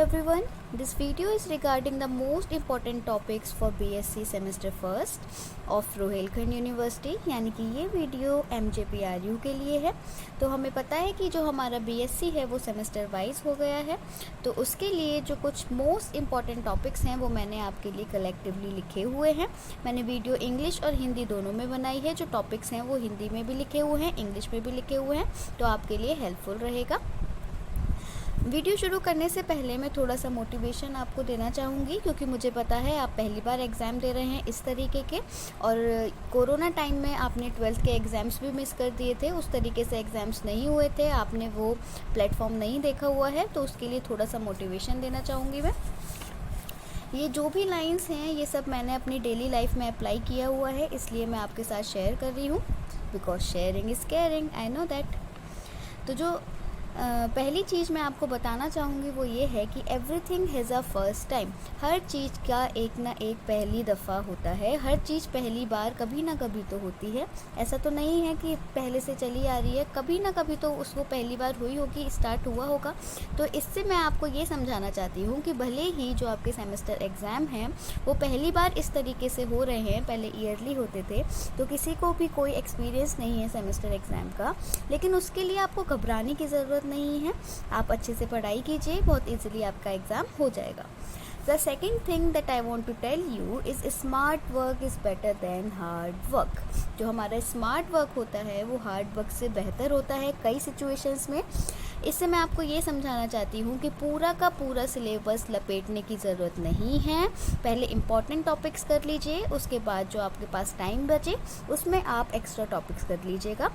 everyone, this video is regarding the most important topics for BSc semester first of Rohilkhand university. यानी कि ये video MJPRU के लिए है। तो हमें पता है कि जो हमारा BSc है वो सेमेस्टर वाइज हो गया है, तो उसके लिए जो कुछ मोस्ट इम्पॉर्टेंट टॉपिक्स हैं वो मैंने आपके लिए कलेक्टिवली लिखे हुए हैं। मैंने वीडियो इंग्लिश और हिंदी दोनों में बनाई है। जो टॉपिक्स हैं वो हिंदी में भी लिखे हुए हैं, इंग्लिश में भी लिखे हुए हैं, तो आपके लिए हेल्पफुल रहेगा। वीडियो शुरू करने से पहले मैं थोड़ा सा मोटिवेशन आपको देना चाहूँगी, क्योंकि मुझे पता है आप पहली बार एग्ज़ाम दे रहे हैं इस तरीके के, और कोरोना टाइम में आपने 12th के एग्ज़ाम्स भी मिस कर दिए थे, उस तरीके से एग्ज़ाम्स नहीं हुए थे, आपने वो प्लेटफॉर्म नहीं देखा हुआ है, तो उसके लिए थोड़ा सा मोटिवेशन देना चाहूँगी मैं। ये जो भी लाइंस हैं ये सब मैंने अपनी डेली लाइफ में अप्लाई किया हुआ है, इसलिए मैं आपके साथ शेयर कर रही हूँ, because sharing is caring, I know that. तो जो पहली चीज़ मैं आपको बताना चाहूँगी वो ये है कि everything has a first time. हर चीज़ का एक ना एक पहली दफ़ा होता है, हर चीज़ पहली बार कभी ना कभी तो होती है। ऐसा तो नहीं है कि पहले से चली आ रही है, कभी ना कभी तो उसको पहली बार हुई होगी, स्टार्ट हुआ होगा। तो इससे मैं आपको ये समझाना चाहती हूँ कि भले ही जो आपके सेमेस्टर एग्ज़ाम हैं वो पहली बार इस तरीके से हो रहे हैं, पहले ईयरली होते थे, तो किसी को भी कोई एक्सपीरियंस नहीं है सेमेस्टर एग्ज़ाम का, लेकिन उसके लिए आपको घबराने की ज़रूरत नहीं है। आप अच्छे से पढ़ाई कीजिए, बहुत इजीली आपका एग्ज़ाम हो जाएगा। The second thing that I want to tell you is smart work is better than hard work। जो हमारा स्मार्ट वर्क होता है वो हार्ड वर्क से बेहतर होता है कई सिचुएशंस में। इससे मैं आपको ये समझाना चाहती हूँ कि पूरा का पूरा सिलेबस लपेटने की ज़रूरत नहीं है। पहले इम्पॉर्टेंट टॉपिक्स कर लीजिए, उसके बाद जो आपके पास टाइम बचे उसमें आप एक्स्ट्रा टॉपिक्स कर लीजिएगा।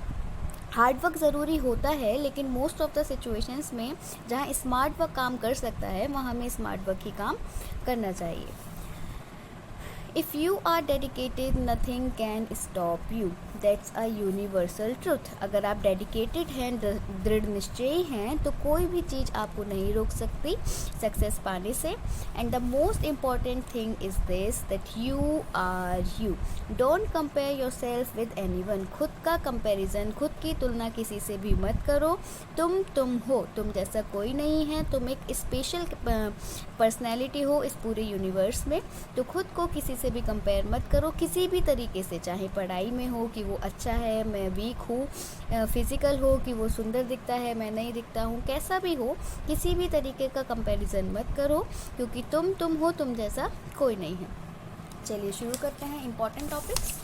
हार्ड वर्क ज़रूरी होता है, लेकिन मोस्ट ऑफ द सिचुएशंस में जहाँ स्मार्ट वर्क काम कर सकता है वहाँ हमें स्मार्ट वर्क ही काम करना चाहिए। If you are dedicated nothing can stop you, that's a universal truth. अगर आप डेडिकेटेड हैं, दृढ़ निश्चयी हैं, तो कोई भी चीज़ आपको नहीं रोक सकती सक्सेस पाने से। And the most important thing is this, that you are you. Don't compare yourself with anyone. खुद का कंपेरिजन, खुद की तुलना किसी से भी मत करो। तुम हो, तुम जैसा कोई नहीं है, तुम एक स्पेशल पर्सनैलिटी हो इस पूरे यूनिवर्स में। तो खुद को किसी से भी कंपेयर मत करो किसी भी तरीके से, चाहे पढ़ाई में हो कि वो अच्छा है मैं वीक हूँ, फिज़िकल हो कि वो सुंदर दिखता है मैं नहीं दिखता हूँ, कैसा भी हो, किसी भी तरीके का कंपैरिजन मत करो, क्योंकि तुम हो, तुम जैसा कोई नहीं है। चलिए शुरू करते हैं इम्पॉर्टेंट टॉपिक्स।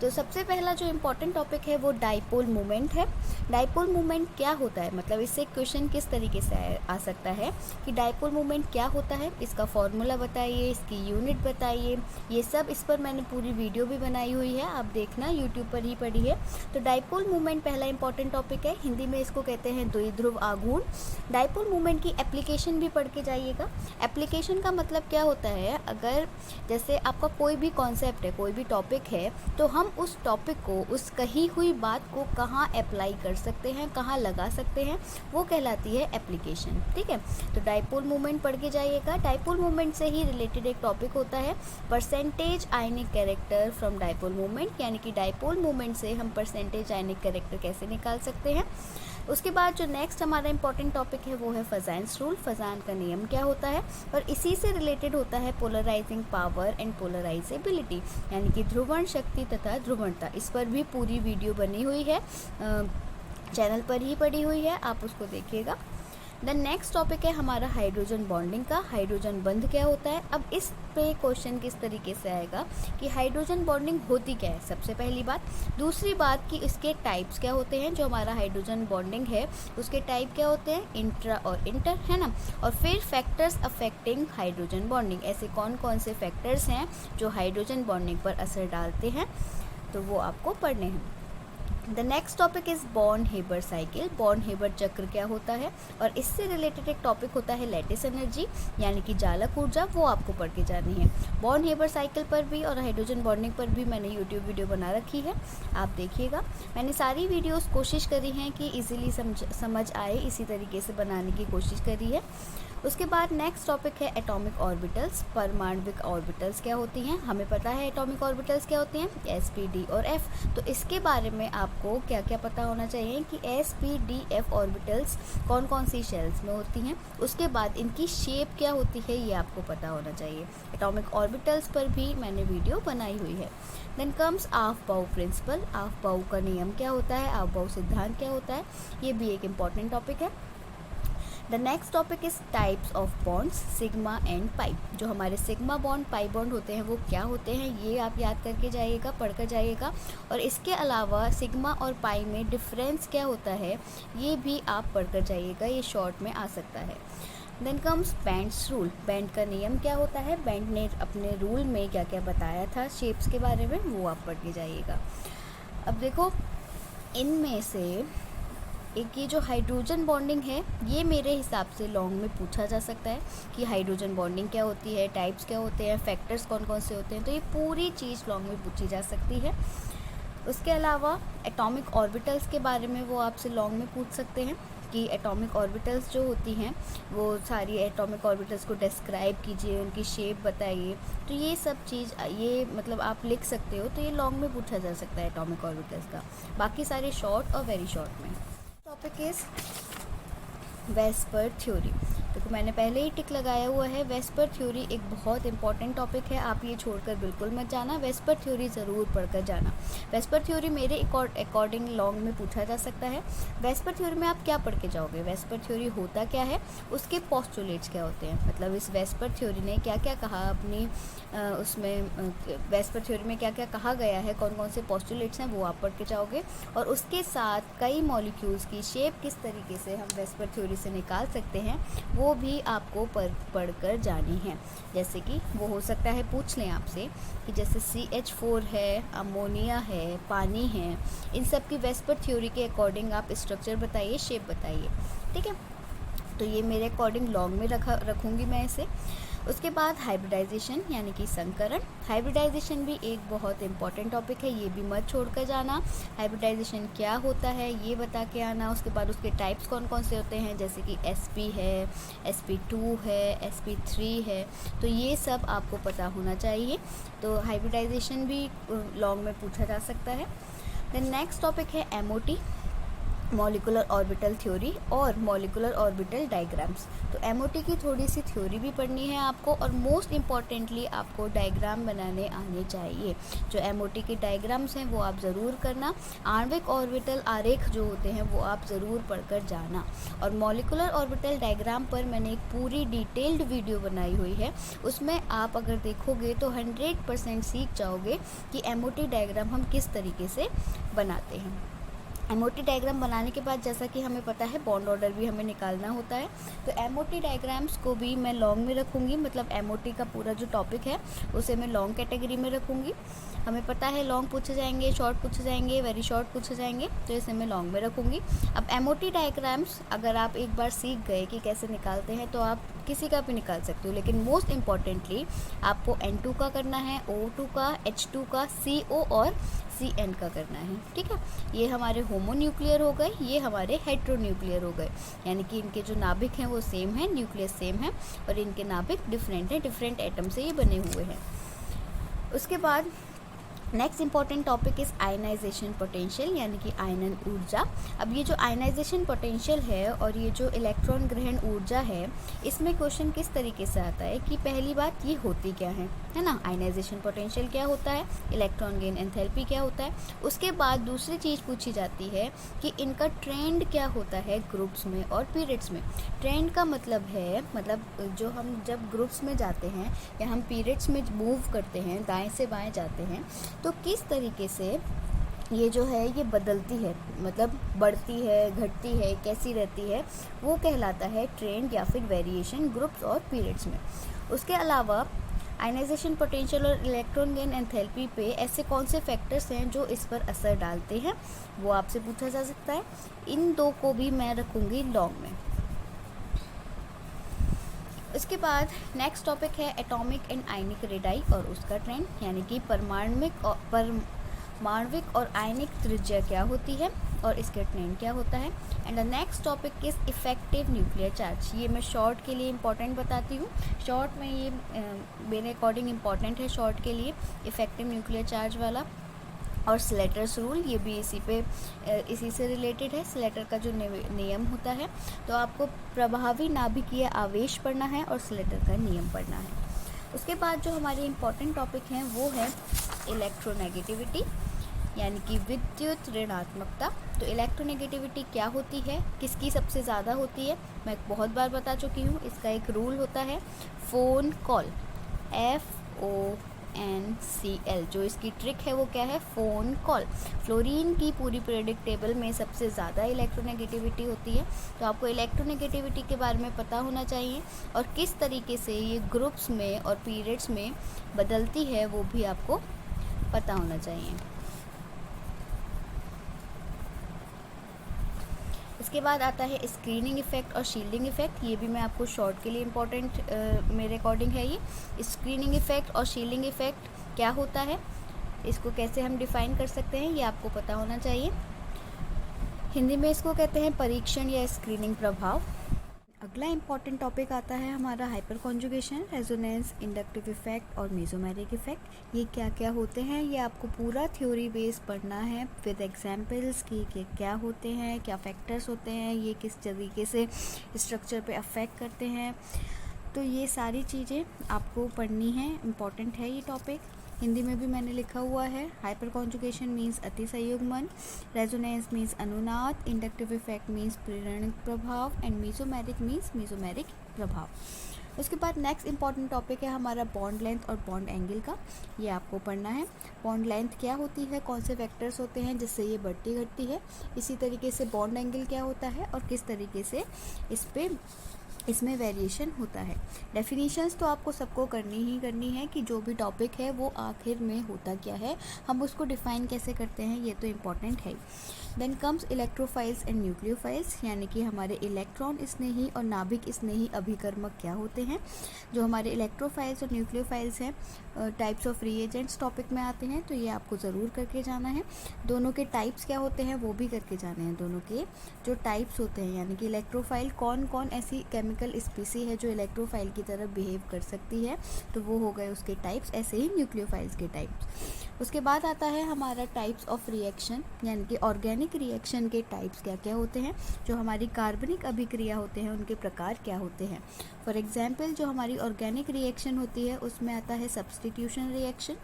तो सबसे पहला जो इम्पॉर्टेंट टॉपिक है वो डाइपोल मोमेंट है। डाइपोल मोमेंट क्या होता है, मतलब इससे क्वेश्चन किस तरीके से आ सकता है कि डाइपोल मोमेंट क्या होता है, इसका फॉर्मूला बताइए, इसकी यूनिट बताइए, ये सब इस पर मैंने पूरी वीडियो भी बनाई हुई है, आप देखना यूट्यूब पर ही पढ़ी है। तो डाइपोल मोमेंट पहला इंपॉर्टेंट टॉपिक है। हिंदी में इसको कहते हैं द्विध्रुव आघूर्ण। डाइपोल मोमेंट की एप्लीकेशन भी पढ़ के जाइएगा। एप्लीकेशन का मतलब क्या होता है, अगर जैसे आपका कोई भी कॉन्सेप्ट है, कोई भी टॉपिक है, तो हम उस टॉपिक को, उस कही हुई बात को कहाँ अप्लाई कर सकते हैं, कहाँ लगा सकते हैं, वो कहलाती है एप्लीकेशन। ठीक है, तो डाइपोल मोमेंट पढ़ के जाइएगा। डाइपोल मोमेंट से ही रिलेटेड एक टॉपिक होता है percentage ionic character from dipole moment, यानी कि डाइपोल मोमेंट से हम परसेंटेज आयनिक कैरेक्टर कैसे निकाल सकते हैं। उसके बाद जो नेक्स्ट हमारा इंपॉर्टेंट टॉपिक है वो है फजान्स रूल। फजान का नियम क्या होता है, और इसी से रिलेटेड होता है पोलराइजिंग पावर एंड पोलराइजेबिलिटी, यानी कि ध्रुवण शक्ति तथा ध्रुवणता। इस पर भी पूरी वीडियो बनी हुई है, चैनल पर ही पड़ी हुई है, आप उसको देखिएगा। द नेक्स्ट टॉपिक है हमारा हाइड्रोजन बॉन्डिंग का। हाइड्रोजन बंध क्या होता है, अब इस पे क्वेश्चन किस तरीके से आएगा कि हाइड्रोजन बॉन्डिंग होती क्या है, सबसे पहली बात। दूसरी बात कि इसके टाइप्स क्या होते हैं, जो हमारा हाइड्रोजन बॉन्डिंग है उसके टाइप क्या होते हैं, इंट्रा और इंटर, है ना। और फिर फैक्टर्स अफेक्टिंग हाइड्रोजन बॉन्डिंग, ऐसे कौन कौन से फैक्टर्स हैं जो हाइड्रोजन बॉन्डिंग पर असर डालते हैं, तो वो आपको पढ़ने हैं। The next topic is Born Haber cycle. Born Haber चक्र क्या होता है, और इससे रिलेटेड एक टॉपिक होता है लैटिस एनर्जी, यानी कि जालक ऊर्जा, वो आपको पढ़ के जानी है। बॉर्न हेबर साइकिल पर भी और हाइड्रोजन बॉन्डिंग पर भी मैंने यूट्यूब वीडियो बना रखी है, आप देखिएगा। मैंने सारी वीडियोस कोशिश करी हैं कि इजीली समझ आए, इसी तरीके से बनाने की कोशिश करी है। उसके बाद नेक्स्ट टॉपिक है एटॉमिक ऑर्बिटल्स। परमाणविक ऑर्बिटल्स क्या होती हैं, हमें पता है एटॉमिक ऑर्बिटल्स क्या होती हैं, एस पी डी और एफ। तो इसके बारे में आपको क्या क्या पता होना चाहिए कि S P D F orbitals कौन कौन सी शेल्स में होती हैं, उसके बाद इनकी शेप क्या होती है ये आपको पता होना चाहिए। एटॉमिक ऑर्बिटल्स पर भी मैंने वीडियो बनाई हुई है। Then comes aufbau principle. Aufbau का नियम क्या होता है, आफबाउ सिद्धांत क्या होता है, ये भी एक इम्पॉर्टेंट टॉपिक है। The next topic is types of bonds, sigma and pi. जो हमारे सिग्मा बॉन्ड पाई बॉन्ड होते हैं वो क्या होते हैं, ये आप याद करके जाइएगा, पढ़ कर जाइएगा। और इसके अलावा सिग्मा और पाई में डिफरेंस क्या होता है ये भी आप पढ़ कर जाइएगा, ये शॉर्ट में आ सकता है। Then comes Bent's rule. Bent का नियम क्या होता है, बैंड ने अपने रूल में क्या क्या बताया था शेप्स के बारे में, वो आप पढ़ के जाइएगा। अब देखो इनमें से एक ये जो हाइड्रोजन बॉन्डिंग है ये मेरे हिसाब से लॉन्ग में पूछा जा सकता है कि हाइड्रोजन बॉन्डिंग क्या होती है, टाइप्स क्या होते हैं, फैक्टर्स कौन कौन से होते हैं, तो ये पूरी चीज़ लॉन्ग में पूछी जा सकती है। उसके अलावा एटॉमिक ऑर्बिटल्स के बारे में वो आपसे लॉन्ग में पूछ सकते हैं कि एटॉमिक ऑर्बिटल्स जो होती हैं वो सारी एटॉमिक ऑर्बिटल्स को डिस्क्राइब कीजिए, उनकी शेप बताइए। तो ये सब चीज़ ये मतलब आप लिख सकते हो, तो ये लॉन्ग में पूछा जा सकता है एटॉमिक ऑर्बिटल्स का। बाकी सारे शॉर्ट और वेरी शॉर्ट में। Topic is VSEPR theory. देखो मैंने पहले ही टिक लगाया हुआ है, वेस्पर थ्योरी एक बहुत इंपॉर्टेंट टॉपिक है, आप ये छोड़कर बिल्कुल मत जाना, वेस्पर थ्योरी ज़रूर पढ़कर जाना। वेस्पर थ्योरी मेरे अकॉर्डिंग लॉन्ग में पूछा जा सकता है। वेस्पर थ्योरी में आप क्या पढ़ के जाओगे, वेस्पर थ्योरी होता क्या है, उसके पोस्टुलेट्स क्या होते हैं, मतलब इस वेस्पर थ्योरी ने क्या क्या कहा अपनी उसमें वेस्पर थ्योरी में क्या क्या कहा गया है, कौन कौन से पोस्टुलेट्स हैं वो आप पढ़ के जाओगे। और उसके साथ कई मॉलिक्यूल्स की शेप किस तरीके से हम वेस्पर थ्योरी से निकाल सकते हैं वो भी आपको पढ़ कर जानी है। जैसे कि वो हो सकता है पूछ लें आपसे कि जैसे CH4 है, अमोनिया है, पानी है, इन सब की वेस्पर थ्योरी के अकॉर्डिंग आप स्ट्रक्चर बताइए, शेप बताइए, ठीक है। तो ये मेरे अकॉर्डिंग लॉन्ग में रखूँगी मैं इसे। उसके बाद हाइब्रिडाइजेशन यानी कि संकरण। हाइब्रिडाइजेशन भी एक बहुत इंपॉर्टेंट टॉपिक है, ये भी मत छोड़कर जाना। हाइब्रिडाइजेशन क्या होता है ये बता के आना। उसके बाद उसके टाइप्स कौन कौन से होते हैं, जैसे कि sp है, sp2 है, sp3 है, तो ये सब आपको पता होना चाहिए। तो हाइब्रिडाइजेशन भी लॉन्ग में पूछा जा सकता है। देन नेक्स्ट टॉपिक है MOT, मॉलिकुलर ऑर्बिटल थ्योरी और मॉलिकुलर ऑर्बिटल डायग्राम्स। तो MOT की थोड़ी सी थ्योरी भी पढ़नी है आपको, और मोस्ट इम्पॉर्टेंटली आपको डायग्राम बनाने आने चाहिए। जो MOT के डायग्राम्स हैं वो आप ज़रूर करना। आणविक ऑर्बिटल आरेख जो होते हैं वो आप ज़रूर पढ़कर जाना। और मॉलिकुलर ऑर्बिटल डायग्राम पर मैंने एक पूरी डिटेल्ड वीडियो बनाई हुई है, उसमें आप अगर देखोगे तो 100% सीख जाओगे कि MOT डायग्राम हम किस तरीके से बनाते हैं। MOT डायग्राम बनाने के बाद जैसा कि हमें पता है बॉन्ड ऑर्डर भी हमें निकालना होता है, तो MOT डायग्राम्स को भी मैं लॉन्ग में रखूँगी। मतलब MOT का पूरा जो टॉपिक है उसे मैं लॉन्ग कैटेगरी में रखूँगी। हमें पता है लॉन्ग पूछे जाएंगे, शॉर्ट पूछे जाएंगे, वेरी शॉर्ट पूछे जाएंगे, तो इसे मैं लॉन्ग में रखूँगी। अब MOT डायग्राम्स अगर आप एक बार सीख गए कि कैसे निकालते हैं तो आप किसी का भी निकाल सकते हो, लेकिन मोस्ट इम्पॉर्टेंटली आपको N2 का करना है, O2 का, H2 का, CO और CN का करना है, ठीक है। ये हमारे होमोन्यूक्लियर हो गए, ये हमारे हेट्रोन्यूक्लियर हो गए, यानी कि इनके जो नाभिक हैं वो सेम है, न्यूक्लियस सेम है, और इनके नाभिक डिफरेंट हैं, डिफरेंट एटम से ये बने हुए हैं। उसके बाद next important topic is ionization potential यानी कि आयनन ऊर्जा। अब ये जो आयनाइजेशन पोटेंशियल है और ये जो इलेक्ट्रॉन ग्रहण ऊर्जा है, इसमें क्वेश्चन किस तरीके से आता है कि पहली बात ये होती क्या है ना, आयनाइजेशन पोटेंशियल क्या होता है, इलेक्ट्रॉन गेन एंथैल्पी क्या होता है। उसके बाद दूसरी चीज़ पूछी जाती है कि इनका ट्रेंड क्या होता है ग्रुप्स में और पीरियड्स में। ट्रेंड का मतलब है, मतलब जो हम जब ग्रुप्स में जाते हैं या हम पीरियड्स में मूव करते हैं, दाएं से बाएं जाते हैं, तो किस तरीके से ये जो है ये बदलती है, मतलब बढ़ती है, घटती है, कैसी रहती है, वो कहलाता है ट्रेंड या फिर वेरिएशन ग्रुप्स और पीरियड्स में। उसके अलावा आयनाइजेशन पोटेंशियल और इलेक्ट्रॉन गेन एंथैल्पी पे ऐसे कौन से फैक्टर्स हैं जो इस पर असर डालते हैं, वो आपसे पूछा जा सकता है। इन दो को भी मैं रखूँगी लॉन्ग में। उसके बाद नेक्स्ट टॉपिक है एटॉमिक एंड आयनिक रेडाई और उसका ट्रेंड, यानी कि परमाणविक और आयनिक त्रिज्या क्या होती है, और इसका ट्रेंड क्या होता है। And the next topic is effective nuclear charge. ये मैं शॉर्ट के लिए इंपॉर्टेंट बताती हूँ। शॉर्ट में ये मेरे अकॉर्डिंग इंपॉर्टेंट है शॉर्ट के लिए, इफेक्टिव न्यूक्लियर चार्ज वाला। और स्लेटर्स रूल, ये भी इसी से रिलेटेड है। स्लेटर का जो नियम होता है, तो आपको प्रभावी नाभिकीय आवेश पढ़ना है और स्लेटर का नियम पढ़ना है। उसके बाद जो हमारे इम्पॉर्टेंट टॉपिक हैं वो है इलेक्ट्रोनेगेटिविटी, यानी कि विद्युत ऋणात्मकता। तो इलेक्ट्रोनेगेटिविटी क्या होती है, किसकी सबसे ज़्यादा होती है, मैं बहुत बार बता चुकी हूँ। इसका एक रूल होता है फ़ोन कॉल, FONCL। जो इसकी ट्रिक है वो क्या है, फ़ोन कॉल। फ्लोरीन की पूरी पीरियोडिक टेबल में सबसे ज़्यादा इलेक्ट्रोनेगेटिविटी होती है। तो आपको इलेक्ट्रोनेगेटिविटी के बारे में पता होना चाहिए, और किस तरीके से ये ग्रुप्स में और पीरियड्स में बदलती है वो भी आपको पता होना चाहिए। इसके बाद आता है स्क्रीनिंग इफ़ेक्ट और शील्डिंग इफ़ेक्ट। ये भी मैं आपको शॉर्ट के लिए इम्पोर्टेंट मेरे अकॉर्डिंग है। ये स्क्रीनिंग इफ़ेक्ट और शील्डिंग इफ़ेक्ट क्या होता है, इसको कैसे हम डिफ़ाइन कर सकते हैं, ये आपको पता होना चाहिए। हिंदी में इसको कहते हैं परीक्षण या स्क्रीनिंग प्रभाव। अगला इम्पॉर्टेंट टॉपिक आता है हमारा hyper conjugation, resonance, inductive effect और मेसोमेरिक इफेक्ट। ये क्या क्या होते हैं, ये आपको पूरा थ्योरी बेस पढ़ना है विद एग्जांपल्स कि क्या होते हैं, क्या फैक्टर्स होते हैं, ये किस तरीके से स्ट्रक्चर पे अफेक्ट करते हैं। तो ये सारी चीज़ें आपको पढ़नी है, इम्पॉर्टेंट है ये टॉपिक। हिंदी में भी मैंने लिखा हुआ है। हाइपर कॉन्जुगेशन मीन्स अति संयुग्मन, रेजोनेंस मीन्स अनुनाद, इंडक्टिव इफेक्ट मीन्स प्रेरणिक प्रभाव एंड मेसोमेरिक मीन्स मेसोमेरिक प्रभाव। उसके बाद नेक्स्ट इंपॉर्टेंट टॉपिक है हमारा बॉन्ड लेंथ और बॉन्ड एंगल का। ये आपको पढ़ना है। बॉन्ड लेंथ क्या होती है, कौन से फैक्टर्स होते हैं जिससे ये बढ़ती घटती है, इसी तरीके से बॉन्ड एंगल क्या होता है और किस तरीके से इसमें वेरिएशन होता है। डेफिनेशंस तो आपको सबको करनी है कि जो भी टॉपिक है वो आखिर में होता क्या है, हम उसको डिफ़ाइन कैसे करते हैं, ये तो इम्पॉर्टेंट है। Then comes electrophiles and nucleophiles, यानी कि हमारे इलेक्ट्रॉन स्नेही और नाभिक स्नेही अभिकर्मक क्या होते हैं। जो हमारे इलेक्ट्रोफाइल्स और न्यूक्लियोफाइल्स हैं, टाइप्स ऑफ रिएजेंट्स टॉपिक में आते हैं, तो ये आपको ज़रूर करके जाना है। दोनों के टाइप्स क्या होते हैं वो भी करके जाने हैं। दोनों के जो टाइप्स होते हैं, यानी कि इलेक्ट्रोफाइल कौन कौन ऐसी केमिकल स्पीसी है जो इलेक्ट्रोफाइल की तरह बिहेव कर सकती है, तो वो हो गए उसके टाइप्स। ऐसे ही न्यूक्लियोफाइल्स के टाइप्स। उसके बाद आता है हमारा टाइप्स ऑफ रिएक्शन, यानी कि ऑर्गेनिक रिएक्शन के टाइप्स क्या क्या होते हैं। जो हमारी कार्बनिक अभिक्रिया होते हैं उनके प्रकार क्या होते हैं। फॉर एग्जाम्पल जो हमारी ऑर्गेनिक रिएक्शन होती है उसमें आता है सब्स्टिट्यूशन रिएक्शन।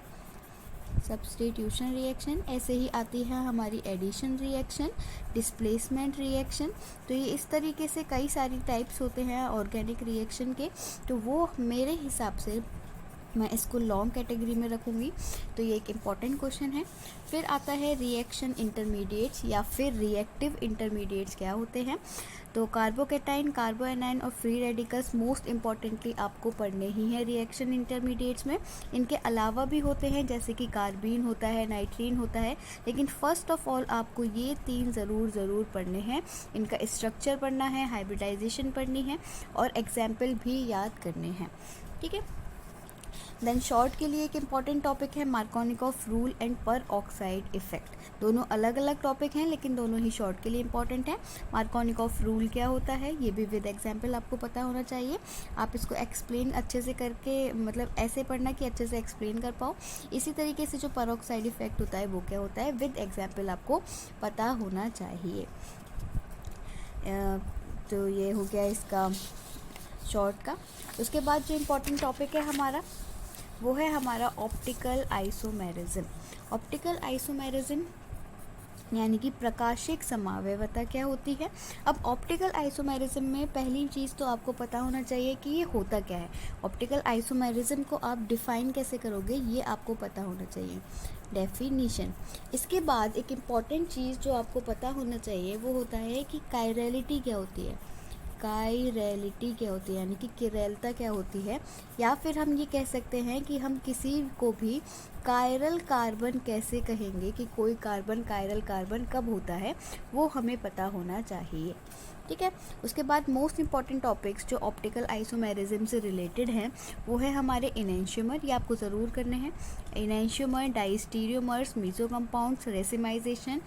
ऐसे ही आती है हमारी एडिशन रिएक्शन, डिस्प्लेसमेंट रिएक्शन। तो ये इस तरीके से कई सारी टाइप्स होते हैं ऑर्गेनिक रिएक्शन के। तो वो मेरे हिसाब से मैं इसको लॉन्ग कैटेगरी में रखूँगी, तो ये एक इम्पॉर्टेंट क्वेश्चन है। फिर आता है रिएक्शन इंटरमीडिएट्स या फिर रिएक्टिव इंटरमीडिएट्स क्या होते हैं। तो कार्बोकेटाइन, कार्बोएनाइन और फ्री रेडिकल्स मोस्ट इम्पॉर्टेंटली आपको पढ़ने ही है रिएक्शन इंटरमीडिएट्स में। इनके अलावा भी होते हैं जैसे कि कार्बीन होता है, नाइट्रीन होता है, लेकिन फ़र्स्ट ऑफ ऑल आपको ये तीन ज़रूर पढ़ने हैं। इनका स्ट्रक्चर पढ़ना है, हाइब्रिडाइजेशन पढ़नी है और एग्जाम्पल भी याद करने हैं, ठीक है। देन शॉर्ट के लिए एक इम्पॉर्टेंट टॉपिक है मार्कोनिकॉफ रूल एंड पर ऑक्साइड इफेक्ट। दोनों अलग अलग टॉपिक हैं लेकिन दोनों ही शॉर्ट के लिए इम्पॉर्टेंट है। मार्कोनिकॉफ रूल क्या होता है ये भी विद एग्जाम्पल आपको पता होना चाहिए। आप इसको एक्सप्लेन अच्छे से करके, मतलब ऐसे पढ़ना कि अच्छे से एक्सप्लेन कर पाओ। इसी तरीके से जो पर ऑक्साइड इफेक्ट होता है वो क्या होता है, विद एग्जाम्पल आपको पता होना चाहिए। तो ये हो गया इसका शॉर्ट का। उसके बाद जो इम्पोर्टेंट टॉपिक है हमारा वो है हमारा ऑप्टिकल आइसोमेरिज्म। ऑप्टिकल आइसोमेरिज्म यानी कि प्रकाशिक समावयवता क्या होती है। अब ऑप्टिकल आइसोमेरिज्म में पहली चीज़ तो आपको पता होना चाहिए कि ये होता क्या है। ऑप्टिकल आइसोमेरिज्म को आप डिफ़ाइन कैसे करोगे ये आपको पता होना चाहिए, डेफिनीशन। इसके बाद एक इम्पॉर्टेंट चीज़ जो आपको पता होना चाहिए वो होता है कि कायरलिटी क्या होती है। कायरलिटी क्या होती है यानी कि किरैलता क्या होती है, या फिर हम ये कह सकते हैं कि हम किसी को भी कायरल कार्बन कैसे कहेंगे, कि कोई कार्बन कायरल कार्बन कब होता है वो हमें पता होना चाहिए, ठीक है। उसके बाद मोस्ट इंपॉर्टेंट टॉपिक्स जो ऑप्टिकल आइसोमेरिज्म से रिलेटेड हैं वो है हमारे इनैंशियोमर, ये आपको ज़रूर करने हैं। Enantiomer, diastereomers, meso compounds, racemization,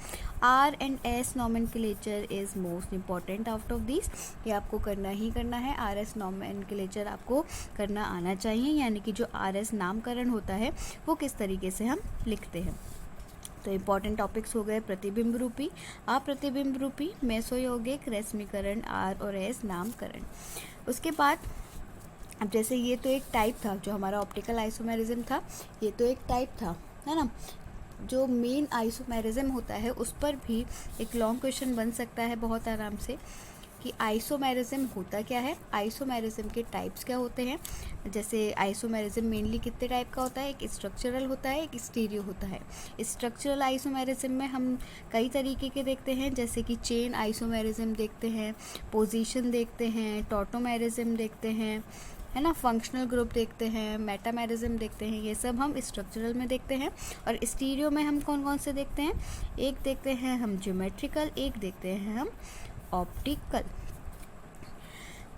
R and S nomenclature is most important out of this, ये आपको करना ही करना है। आर एस नॉमेनक्लेचर आपको करना आना चाहिए, यानी कि जो आर एस नामकरण होता है वो किस तरीके से हम लिखते हैं। तो इम्पॉर्टेंट टॉपिक्स हो गए प्रतिबिंब रूपी, अप्रतिबिंब रूपी, मेसोयौगिक, रश्मिकरण, आर और एस नामकरण। उसके बाद अब जैसे ये तो एक टाइप था, जो हमारा ऑप्टिकल आइसोमेरिज्म था ये तो एक टाइप था, है ना। जो मेन आइसोमेरिज्म होता है उस पर भी एक लॉन्ग क्वेश्चन बन सकता है बहुत आराम से कि आइसोमेरिज्म होता क्या है, आइसोमेरिज्म के टाइप्स क्या होते हैं। जैसे आइसोमेरिज्म मेनली कितने टाइप का होता है, एक स्ट्रक्चरल होता है, एक स्टीरियो होता है। स्ट्रक्चरल आइसोमेरिज्म में हम कई तरीके के देखते हैं, जैसे कि चेन आइसोमेरिज्म देखते हैं, पोजीशन देखते हैं, टॉटोमेरिज्म देखते हैं, है ना, फंक्शनल ग्रुप देखते हैं, मेटामेरिज्म देखते हैं, ये सब हम स्ट्रक्चरल में देखते हैं। और स्टीरियो में हम कौन कौन से देखते हैं, एक देखते हैं हम ज्योमेट्रिकल, एक देखते हैं हम ऑप्टिकल।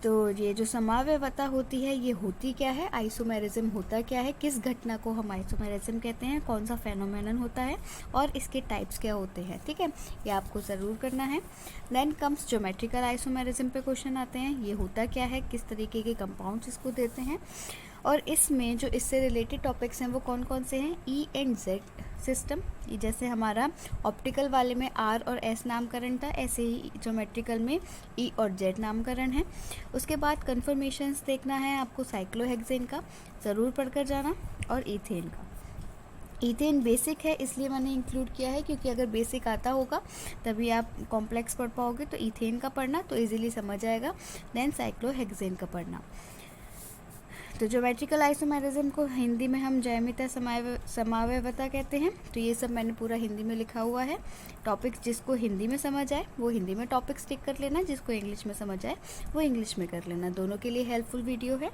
तो ये जो समावयवता होती है ये होती क्या है, आइसोमेरिज्म होता क्या है, किस घटना को हम आइसोमेरिज्म कहते हैं, कौन सा फेनोमेनन होता है और इसके टाइप्स क्या होते हैं, ठीक है, ये आपको ज़रूर करना है। देन कम्स ज्योमेट्रिकल आइसोमेरिज्म पे क्वेश्चन आते हैं, ये होता क्या है, किस तरीके के कंपाउंड्स इसको देते हैं। और इसमें जो इससे रिलेटेड टॉपिक्स हैं वो कौन कौन से हैं, ई एंड जेड सिस्टम, जैसे हमारा ऑप्टिकल वाले में आर और एस नामकरण था, ऐसे ही ज्योमेट्रिकल में ई और जेड नामकरण है। उसके बाद कन्फर्मेशंस देखना है आपको साइक्लोहेक्सेन का, ज़रूर पढ़कर जाना, और ईथेन का। ईथेन बेसिक है इसलिए मैंने इंक्लूड किया है, क्योंकि अगर बेसिक आता होगा तभी आप कॉम्प्लेक्स पढ़ पाओगे। तो ईथेन का पढ़ना तो इजीली समझ आएगा, देन साइक्लोहेक्सेन का पढ़ना। तो ज्योमेट्रिकल आइसोमेरिज्म को हिंदी में हम ज्यामितीय समावयवता कहते हैं। तो ये सब मैंने पूरा हिंदी में लिखा हुआ है। टॉपिक्स जिसको हिंदी में समझ आए वो हिंदी में टॉपिक्स टिक कर लेना, जिसको इंग्लिश में समझ आए वो इंग्लिश में कर लेना, दोनों के लिए हेल्पफुल वीडियो है।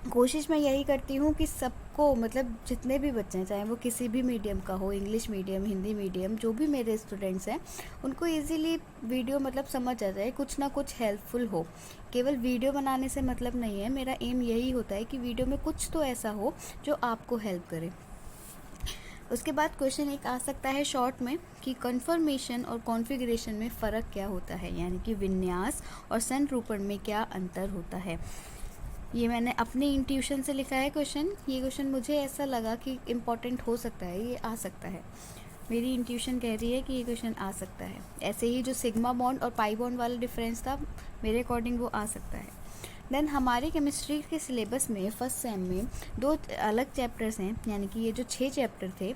कोशिश मैं यही करती हूँ कि सबको, मतलब जितने भी बच्चे हैं, चाहे वो किसी भी मीडियम का हो, इंग्लिश मीडियम, हिंदी मीडियम, जो भी मेरे स्टूडेंट्स हैं उनको इजीली वीडियो मतलब समझ आ जाए, कुछ ना कुछ हेल्पफुल हो। केवल वीडियो बनाने से मतलब नहीं है, मेरा एम यही होता है कि वीडियो में कुछ तो ऐसा हो जो आपको हेल्प करे। उसके बाद क्वेश्चन एक आ सकता है शॉर्ट में कि कन्फर्मेशन और कॉन्फ़िगरेशन में फ़र्क क्या होता है, यानी कि विन्यास और संरूपण में क्या अंतर होता है। ये मैंने अपने इंट्यूशन से लिखा है क्वेश्चन, ये क्वेश्चन मुझे ऐसा लगा कि इम्पॉर्टेंट हो सकता है, ये आ सकता है, मेरी इंट्यूशन कह रही है कि ये क्वेश्चन आ सकता है। ऐसे ही जो सिग्मा बॉन्ड और पाई बॉन्ड वाला डिफरेंस था, मेरे अकॉर्डिंग वो आ सकता है। देन हमारे केमिस्ट्री के सिलेबस में फर्स्ट सेम में 2 अलग चैप्टर्स हैं, यानी कि ये जो 6 चैप्टर थे,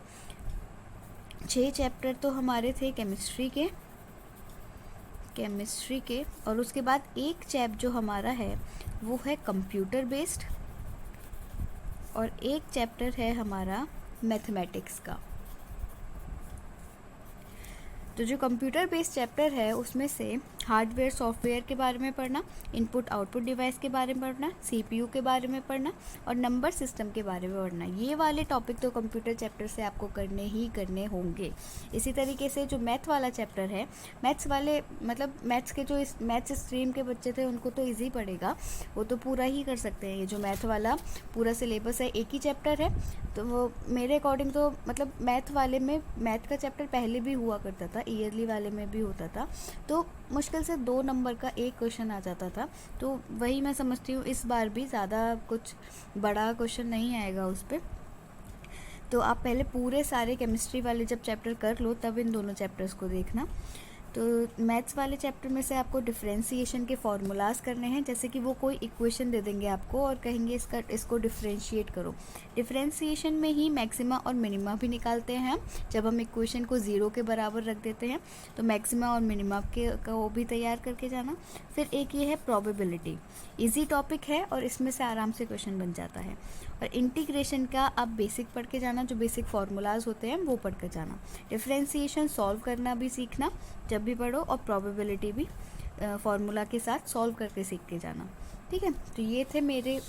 6 चैप्टर तो हमारे थे केमिस्ट्री के, और उसके बाद एक चैप्टर जो हमारा है वो है कंप्यूटर बेस्ड, और एक चैप्टर है हमारा मैथमेटिक्स का। तो जो कंप्यूटर बेस्ड चैप्टर है उसमें से हार्डवेयर सॉफ्टवेयर के बारे में पढ़ना, इनपुट आउटपुट डिवाइस के बारे में पढ़ना, सीपीयू के बारे में पढ़ना और नंबर सिस्टम के बारे में पढ़ना, ये वाले टॉपिक तो कंप्यूटर चैप्टर से आपको करने ही करने होंगे। इसी तरीके से जो मैथ वाला चैप्टर है, मैथ्स वाले मतलब मैथ्स के जो मैथ्स स्ट्रीम के बच्चे थे उनको तो ईजी पड़ेगा, वो तो पूरा ही कर सकते हैं। ये जो मैथ वाला पूरा सिलेबस है, एक ही चैप्टर है, तो वो मेरे अकॉर्डिंग तो मतलब मैथ वाले में मैथ का चैप्टर पहले भी हुआ करता था, ईयरली वाले में भी होता था, तो मुश्किल से 2 नंबर का एक क्वेश्चन आ जाता था। तो वही मैं समझती हूँ इस बार भी ज़्यादा कुछ बड़ा क्वेश्चन नहीं आएगा उस पर। तो आप पहले पूरे सारे केमिस्ट्री वाले जब चैप्टर कर लो तब इन दोनों चैप्टर्स को देखना। तो मैथ्स वाले चैप्टर में से आपको डिफरेंशिएशन के फॉर्मूलाज करने हैं, जैसे कि वो कोई इक्वेशन दे देंगे आपको और कहेंगे इसको डिफरेंशिएट करो। डिफरेंशिएशन में ही मैक्सिमा और मिनिमा भी निकालते हैं हम, जब हम इक्वेशन को 0 के बराबर रख देते हैं तो मैक्सिमा और मिनिमा का वो भी तैयार करके जाना। फिर एक ये है प्रोबेबिलिटी, इजी टॉपिक है और इसमें से आराम से क्वेश्चन बन जाता है। और इंटीग्रेशन का आप बेसिक पढ़ के जाना, जो बेसिक फार्मूलाज होते हैं वो पढ़ कर जाना। डिफरेंशिएशन सॉल्व करना भी सीखना जब भी पढ़ो, और प्रोबेबिलिटी भी फार्मूला के साथ सॉल्व करके सीख के जाना, ठीक है। तो ये थे मेरे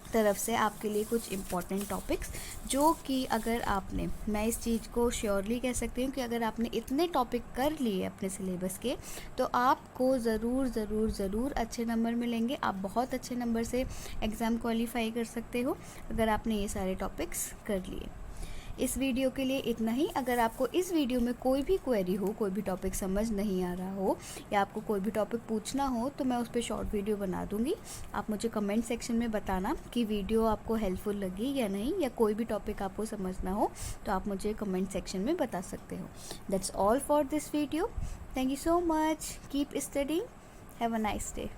तरफ से आपके लिए कुछ इम्पॉर्टेंट टॉपिक्स, जो कि अगर आपने, मैं इस चीज़ को श्योरली कह सकती हूँ कि अगर आपने इतने टॉपिक कर लिए अपने सिलेबस के, तो आपको ज़रूर ज़रूर ज़रूर अच्छे नंबर मिलेंगे। आप बहुत अच्छे नंबर से एग्ज़ाम क्वालिफाई कर सकते हो अगर आपने ये सारे टॉपिक्स कर लिए। इस वीडियो के लिए इतना ही। अगर आपको इस वीडियो में कोई भी क्वेरी हो, कोई भी टॉपिक समझ नहीं आ रहा हो, या आपको कोई भी टॉपिक पूछना हो, तो मैं उस पर शॉर्ट वीडियो बना दूँगी। आप मुझे कमेंट सेक्शन में बताना कि वीडियो आपको हेल्पफुल लगी या नहीं, या कोई भी टॉपिक आपको समझना हो तो आप मुझे कमेंट सेक्शन में बता सकते हो। That's all for this video. Thank you so much. Keep studying. Have a nice day.